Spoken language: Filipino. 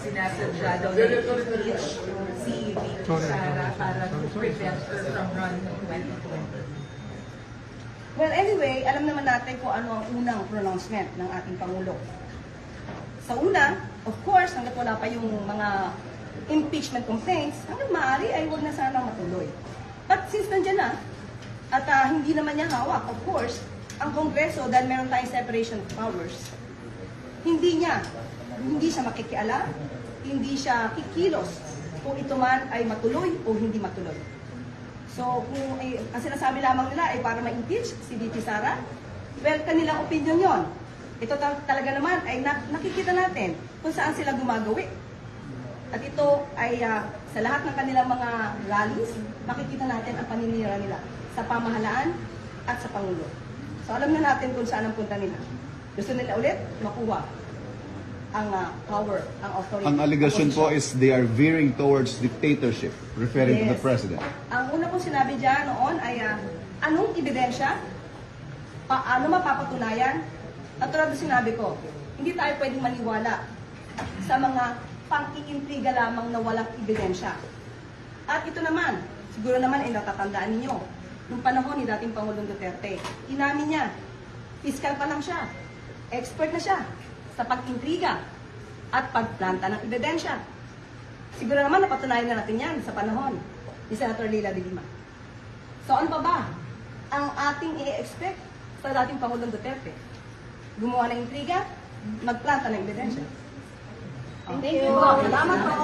Sinasadya daw na i-impeach si VP Sara para to prevent her from running in 2020. Well, anyway, alam naman natin kung ano ang unang pronouncement ng ating Pangulo. Sa una, of course, hanggat wala pa yung mga impeachment complaints, hanggang maaari ay huwag na sana matuloy. But since nandiyan na, at hindi naman niya hawak, of course, ang Kongreso, dahil meron tayong separation of powers, hindi siya makikialam, hindi siya kikilos kung ito man ay matuloy o hindi matuloy. So, kung ang sinasabi lamang nila ay para ma-impeach si VP Sara, well, kanilang opinion yon. Ito talaga naman ay nakikita natin kung saan sila gumagawi. At ito ay sa lahat ng kanilang mga rallies, makikita natin ang paninira nila sa pamahalaan at sa Pangulo. So, alam na natin kung saan ang punta nila. Gusto nila ulit makuha ang power, ang authority. Ang allegation po is they are veering towards dictatorship, referring to the Yes. president. Ang una kong sinabi dyan noon ay anong ebidensya? Paano mapapatunayan? At tulad na sinabi ko, hindi tayo pwedeng maniwala sa mga pang-iintriga lamang na walang ebidensya. At ito naman, siguro naman ay natatandaan ninyo, nung panahon ni dating Pangulong Duterte, inamin niya, fiscal pa lang siya, expert na siya sa pag-intriga at pagplanta ng ebidensya. Siguro naman napatunayan na natin yan sa panahon ni Senator Leila de Lima. So ano pa ba ang ating i-expect sa dating Pangulong Duterte? Gumawa ng intriga, magplanta ng ebidensya. Thank you. Salamat po.